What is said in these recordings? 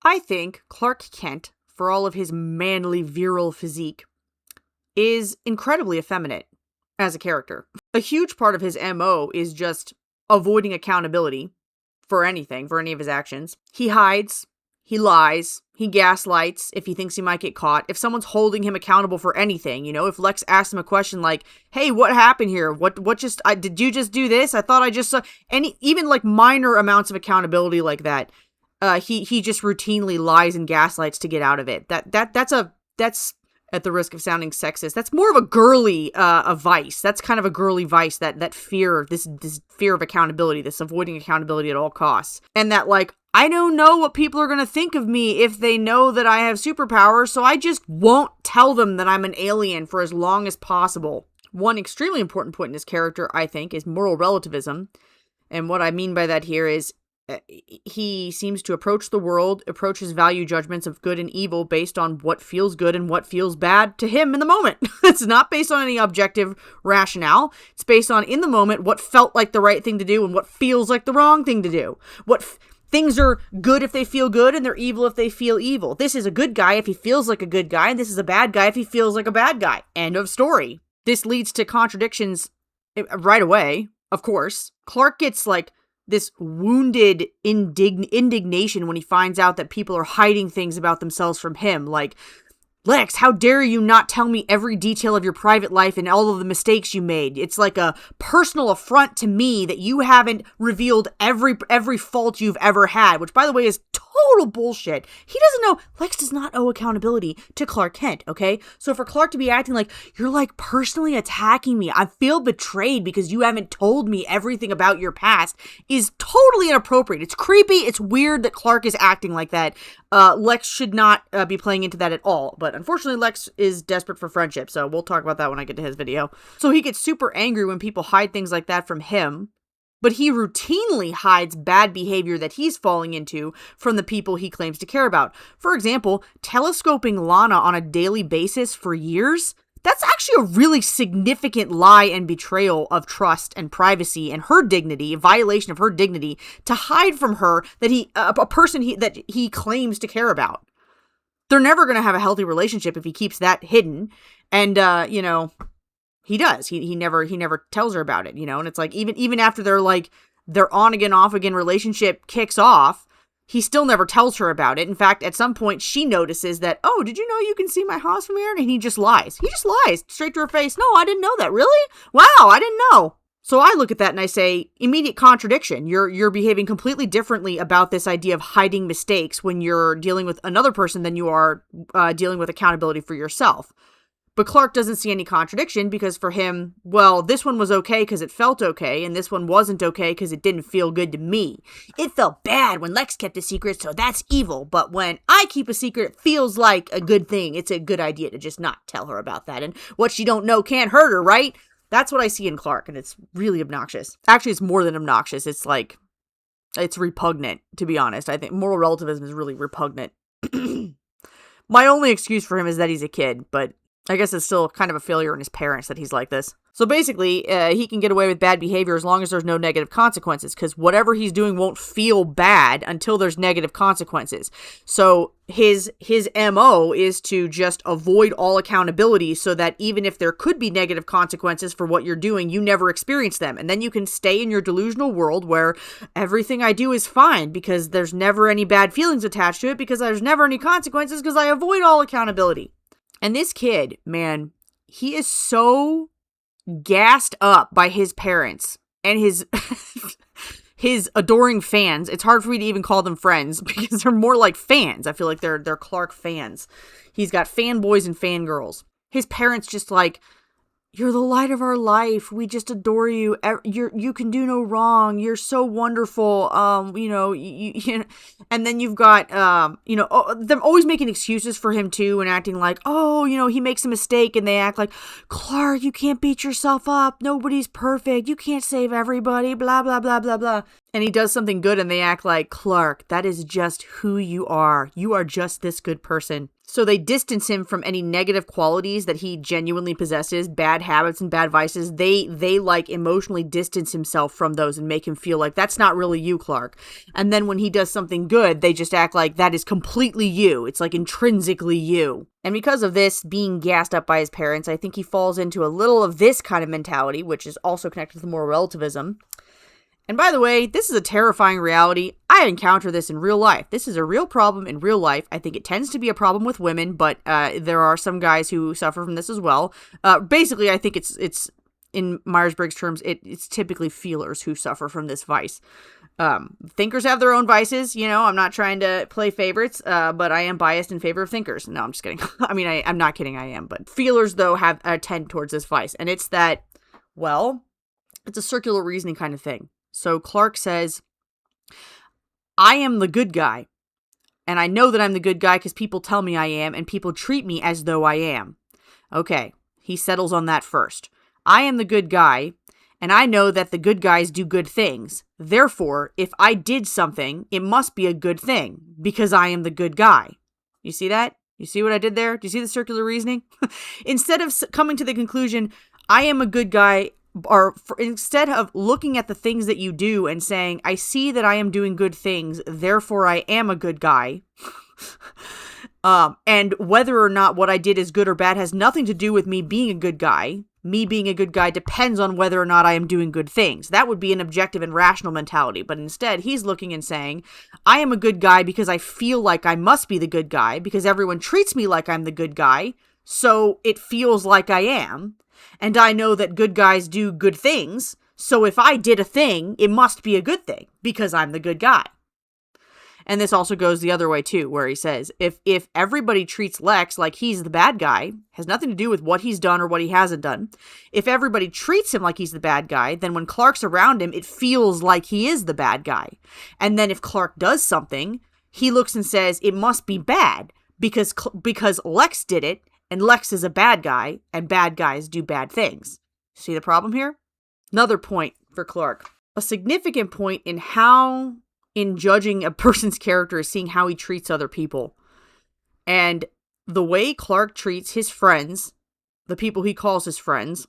I think Clark Kent, for all of his manly, virile physique, is incredibly effeminate as a character. A huge part of his MO is just avoiding accountability for anything, for any of his actions. He hides, he lies, he gaslights if he thinks he might get caught. If someone's holding him accountable for anything, if Lex asks him a question like, "Hey, what happened here? Did you just do this? I thought I just saw," even like minor amounts of accountability like that, he just routinely lies and gaslights to get out of it. That's at the risk of sounding sexist, that's more of a girly a vice. That's kind of a girly vice, that fear, this fear of accountability, this avoiding accountability at all costs. And that, like, I don't know what people are going to think of me if they know that I have superpowers, so I just won't tell them that I'm an alien for as long as possible. One extremely important point in his character, I think, is moral relativism. And what I mean by that here is he seems to approach the world, approach his value judgments of good and evil based on what feels good and what feels bad to him in the moment. It's not based on any objective rationale. It's based on, in the moment, what felt like the right thing to do and what feels like the wrong thing to do. Things are good if they feel good, and they're evil if they feel evil. This is a good guy if he feels like a good guy, and this is a bad guy if he feels like a bad guy. End of story. This leads to contradictions right away, of course. Clark gets, like, this wounded indignation when he finds out that people are hiding things about themselves from him. Like, "Lex, how dare you not tell me every detail of your private life and all of the mistakes you made? It's like a personal affront to me that you haven't revealed every fault you've ever had," which, by the way, is total bullshit. He doesn't know. Lex does not owe accountability to Clark Kent, okay? So for Clark to be acting like, "You're, like, personally attacking me, I feel betrayed because you haven't told me everything about your past," is totally inappropriate. It's creepy. It's weird that Clark is acting like that. Lex should not be playing into that at all. But unfortunately, Lex is desperate for friendship, so we'll talk about that when I get to his video. So he gets super angry when people hide things like that from him, but he routinely hides bad behavior that he's falling into from the people he claims to care about. For example, telescoping Lana on a daily basis for years. That's actually a really significant lie and betrayal of trust and privacy and her dignity, a violation of her dignity, to hide from her that a person that he claims to care about. They're never going to have a healthy relationship if he keeps that hidden. And, he does. He never tells her about it, and it's like, even after their on again, off again relationship kicks off, he still never tells her about it. In fact, at some point she notices that, "Oh, did you know you can see my house from here?" And he just lies. He just lies straight to her face. "No, I didn't know that." "Really? Wow, I didn't know." So I look at that and I say, immediate contradiction. You're behaving completely differently about this idea of hiding mistakes when you're dealing with another person than you are dealing with accountability for yourself. But Clark doesn't see any contradiction because for him, well, this one was okay because it felt okay, and this one wasn't okay because it didn't feel good to me. It felt bad when Lex kept a secret, so that's evil. But when I keep a secret, it feels like a good thing. It's a good idea to just not tell her about that. And what she don't know can't hurt her, right? That's what I see in Clark, and it's really obnoxious. Actually, it's more than obnoxious. It's repugnant, to be honest. I think moral relativism is really repugnant. My only excuse for him is that he's a kid, but I guess it's still kind of a failure in his parents that he's like this. So basically, he can get away with bad behavior as long as there's no negative consequences, because whatever he's doing won't feel bad until there's negative consequences. So his MO is to just avoid all accountability so that even if there could be negative consequences for what you're doing, you never experience them. And then you can stay in your delusional world where everything I do is fine because there's never any bad feelings attached to it, because there's never any consequences because I avoid all accountability. And this kid, man, he is so gassed up by his parents and his his adoring fans. It's hard for me to even call them friends because they're more like fans. I feel like they're Clark fans. He's got fanboys and fangirls. His parents just like, "You're the light of our life. We just adore you. You can do no wrong. You're so wonderful." And then you've got, them always making excuses for him too and acting like, "Oh, he makes a mistake," and they act like, "Clark, you can't beat yourself up. Nobody's perfect. You can't save everybody, blah, blah, blah, blah, blah." And he does something good and they act like, "Clark, that is just who you are. You are just this good person." So they distance him from any negative qualities that he genuinely possesses, bad habits and bad vices. They like emotionally distance himself from those and make him feel like that's not really you, Clark. And then when he does something good, they just act like that is completely you. It's like intrinsically you. And because of this, being gassed up by his parents, I think he falls into a little of this kind of mentality, which is also connected with moral relativism. And by the way, this is a terrifying reality. I encounter this in real life. This is a real problem in real life. I think it tends to be a problem with women, but there are some guys who suffer from this as well. Basically, I think it's in Myers-Briggs terms, it's typically feelers who suffer from this vice. Thinkers have their own vices. I'm not trying to play favorites, but I am biased in favor of thinkers. No, I'm just kidding. I mean, I'm not kidding. I am. But feelers, though, have tend towards this vice. And it's that, well, it's a circular reasoning kind of thing. So Clark says, I am the good guy, and I know that I'm the good guy because people tell me I am, and people treat me as though I am. Okay, he settles on that first. I am the good guy, and I know that the good guys do good things. Therefore, if I did something, it must be a good thing, because I am the good guy. You see that? You see what I did there? Do you see the circular reasoning? Instead of coming to the conclusion, I am a good guy, or instead of looking at the things that you do and saying, I see that I am doing good things, therefore I am a good guy. And whether or not what I did is good or bad has nothing to do with me being a good guy. Me being a good guy depends on whether or not I am doing good things. That would be an objective and rational mentality. But instead, he's looking and saying, I am a good guy because I feel like I must be the good guy because everyone treats me like I'm the good guy. So it feels like I am. And I know that good guys do good things, so if I did a thing, it must be a good thing, because I'm the good guy. And this also goes the other way, too, where he says, if everybody treats Lex like he's the bad guy, has nothing to do with what he's done or what he hasn't done. If everybody treats him like he's the bad guy, then when Clark's around him, it feels like he is the bad guy. And then if Clark does something, he looks and says, it must be bad, because Lex did it, and Lex is a bad guy, and bad guys do bad things. See the problem here? Another point for Clark. A significant point in judging a person's character is seeing how he treats other people. And the way Clark treats his friends, the people he calls his friends,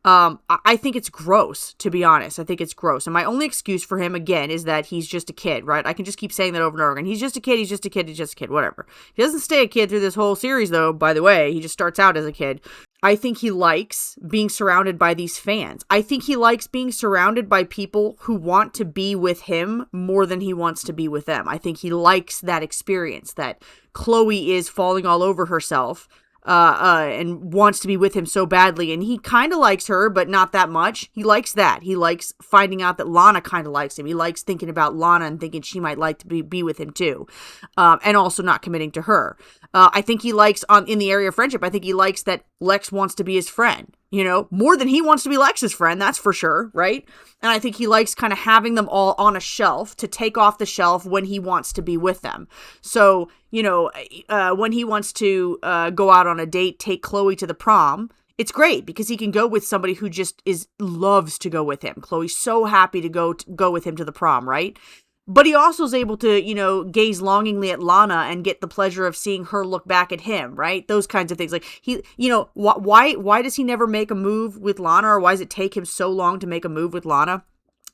I think it's gross, to be honest. I think it's gross. And my only excuse for him, again, is that he's just a kid, right? I can just keep saying that over and over again. He's just a kid, he's just a kid, he's just a kid, whatever. He doesn't stay a kid through this whole series, though, by the way. He just starts out as a kid. I think he likes being surrounded by these fans. I think he likes being surrounded by people who want to be with him more than he wants to be with them. I think he likes that experience, that Chloe is falling all over herself, and wants to be with him so badly, and he kind of likes her, but not that much. He likes that. He likes finding out that Lana kind of likes him. He likes thinking about Lana and thinking she might like to be with him too, and also not committing to her. I think he likes, in the area of friendship, I think he likes that Lex wants to be his friend, more than he wants to be Lex's friend, that's for sure, right? And I think he likes kind of having them all on a shelf to take off the shelf when he wants to be with them. So, when he wants to go out on a date, take Chloe to the prom, it's great because he can go with somebody who just loves to go with him. Chloe's so happy to go with him to the prom, right? But he also is able to, gaze longingly at Lana and get the pleasure of seeing her look back at him, right? Those kinds of things. Like, why does he never make a move with Lana, or why does it take him so long to make a move with Lana?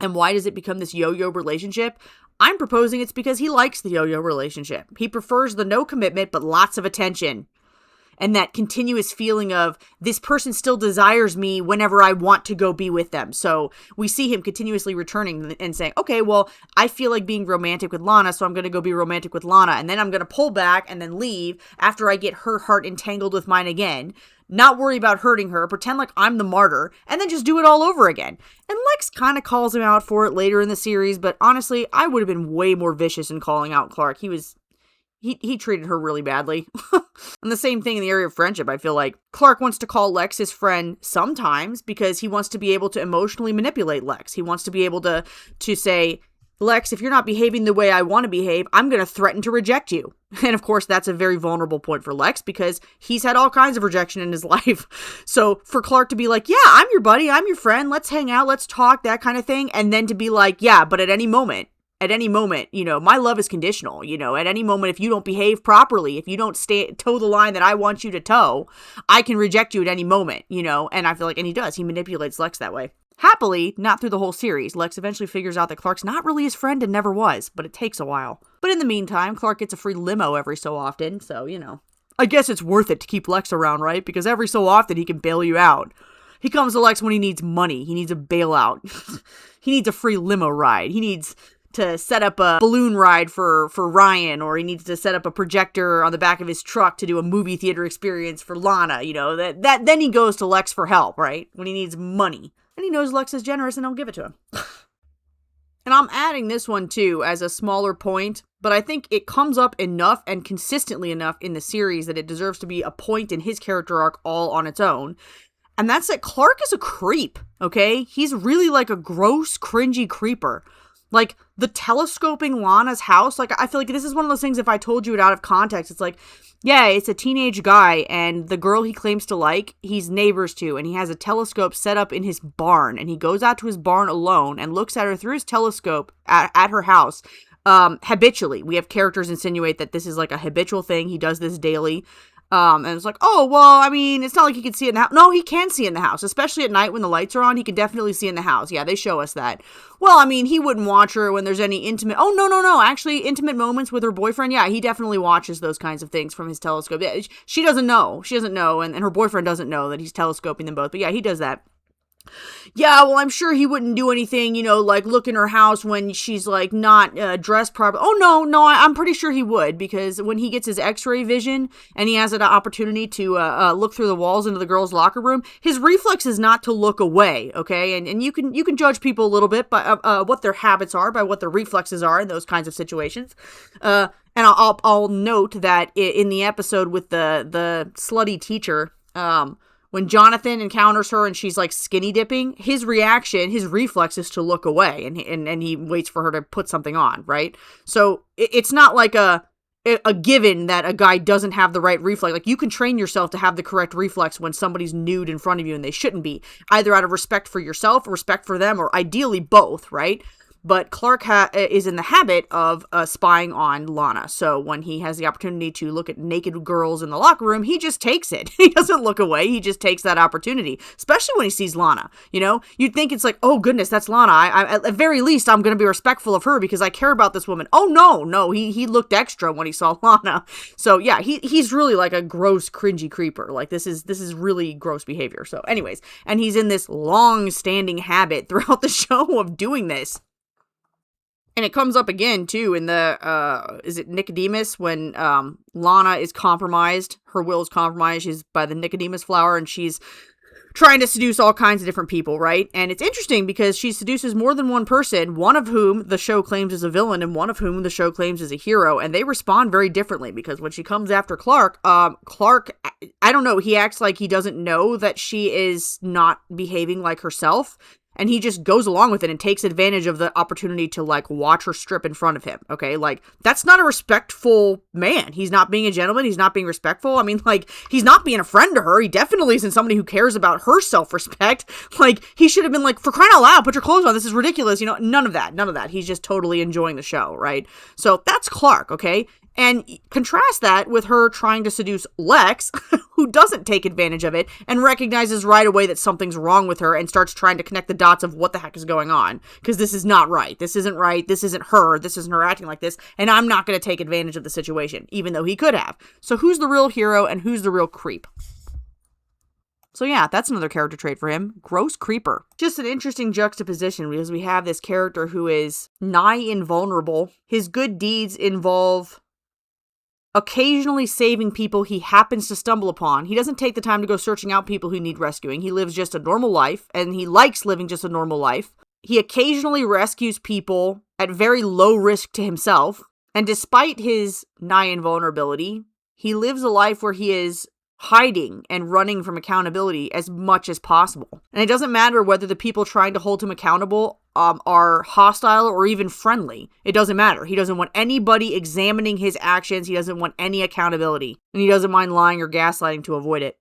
And why does it become this yo-yo relationship? I'm proposing it's because he likes the yo-yo relationship. He prefers the no commitment, but lots of attention. And that continuous feeling of this person still desires me whenever I want to go be with them. So we see him continuously returning and saying, okay, well, I feel like being romantic with Lana, so I'm going to go be romantic with Lana. And then I'm going to pull back and then leave after I get her heart entangled with mine again. Not worry about hurting her, pretend like I'm the martyr, and then just do it all over again. And Lex kind of calls him out for it later in the series, but honestly, I would have been way more vicious in calling out Clark. He treated her really badly. And the same thing in the area of friendship. I feel like Clark wants to call Lex his friend sometimes because he wants to be able to emotionally manipulate Lex. He wants to be able to say, Lex, if you're not behaving the way I want to behave, I'm going to threaten to reject you. And of course, that's a very vulnerable point for Lex because he's had all kinds of rejection in his life. So for Clark to be like, yeah, I'm your buddy, I'm your friend, let's hang out, let's talk, that kind of thing. And then to be like, yeah, but at any moment, at any moment, my love is conditional, at any moment, if you don't behave properly, if you don't toe the line that I want you to toe, I can reject you at any moment, and I feel like, and he does, he manipulates Lex that way. Happily, not through the whole series. Lex eventually figures out that Clark's not really his friend and never was, but it takes a while. But in the meantime, Clark gets a free limo every so often, so, I guess it's worth it to keep Lex around, right? Because every so often he can bail you out. He comes to Lex when he needs money. He needs a bailout. He needs a free limo ride. He needs to set up a balloon ride for Ryan, or he needs to set up a projector on the back of his truck to do a movie theater experience for Lana, then he goes to Lex for help, right? When he needs money. And he knows Lex is generous and he'll give it to him. And I'm adding this one too as a smaller point, but I think it comes up enough and consistently enough in the series that it deserves to be a point in his character arc all on its own. And that's that Clark is a creep, okay? He's really like a gross, cringy creeper. Like, the telescoping Lana's house, like, I feel like this is one of those things, if I told you it out of context, it's like, yeah, it's a teenage guy, and the girl he claims to like, he's neighbors to, and he has a telescope set up in his barn, and he goes out to his barn alone and looks at her through his telescope at her house, habitually. We have characters insinuate that this is like a habitual thing. He does this daily. And it's like, oh, well, I mean, it's not like he can see in the house. No, he can see in the house, especially at night when the lights are on. He can definitely see in the house. Yeah, they show us that. Well, I mean, he wouldn't watch her when there's any intimate. Oh, no. Actually, intimate moments with her boyfriend. Yeah, he definitely watches those kinds of things from his telescope. Yeah, she doesn't know. She doesn't know. And her boyfriend doesn't know that he's telescoping them both. But yeah, he does that. Yeah, well, I'm sure he wouldn't do anything, like look in her house when she's like not dressed properly. Oh, no, I'm pretty sure he would, because when he gets his x-ray vision and he has an opportunity to look through the walls into the girls' locker room, his reflex is not to look away, okay? And you can judge people a little bit by what their habits are, by what their reflexes are in those kinds of situations. And I'll note that in the episode with the slutty teacher, when Jonathan encounters her and she's like skinny dipping, his reaction, his reflex is to look away, and he waits for her to put something on, right? So it's not like a given that a guy doesn't have the right reflex. Like, you can train yourself to have the correct reflex when somebody's nude in front of you and they shouldn't be, either out of respect for yourself, or respect for them, or ideally both, right? But Clark is in the habit of spying on Lana. So when he has the opportunity to look at naked girls in the locker room, he just takes it. He doesn't look away. He just takes that opportunity, especially when he sees Lana. You'd think it's like, oh, goodness, that's Lana. I at very least, I'm going to be respectful of her because I care about this woman. Oh, no. He looked extra when he saw Lana. So, yeah, he's really like a gross, cringy creeper. Like, this is really gross behavior. So anyways, and he's in this long-standing habit throughout the show of doing this. And it comes up again, too, in the, is it Nicodemus? When Lana is compromised, her will is compromised, she's by the Nicodemus flower, and she's trying to seduce all kinds of different people, right? And it's interesting because she seduces more than one person, one of whom the show claims is a villain, and one of whom the show claims is a hero, and they respond very differently, because when she comes after Clark, Clark, I don't know, he acts like he doesn't know that she is not behaving like herself. And he just goes along with it and takes advantage of the opportunity to, like, watch her strip in front of him, okay? Like, that's not a respectful man. He's not being a gentleman. He's not being respectful. I mean, like, he's not being a friend to her. He definitely isn't somebody who cares about her self-respect. Like, he should have been like, for crying out loud, put your clothes on. This is ridiculous. None of that. He's just totally enjoying the show, right? So that's Clark, okay? And contrast that with her trying to seduce Lex, who doesn't take advantage of it and recognizes right away that something's wrong with her and starts trying to connect the dots of what the heck is going on. Because this is not right. This isn't right. This isn't her. This isn't her acting like this. And I'm not going to take advantage of the situation, even though he could have. So who's the real hero and who's the real creep? So yeah, that's another character trait for him. Gross creeper. Just an interesting juxtaposition, because we have this character who is nigh invulnerable. His good deeds involve occasionally saving people he happens to stumble upon. He doesn't take the time to go searching out people who need rescuing. He lives just a normal life, and he likes living just a normal life. He occasionally rescues people at very low risk to himself, and despite his nigh invulnerability, he lives a life where he is hiding and running from accountability as much as possible. And it doesn't matter whether the people trying to hold him accountable are hostile or even friendly. It doesn't matter. He doesn't want anybody examining his actions. He doesn't want any accountability. And he doesn't mind lying or gaslighting to avoid it.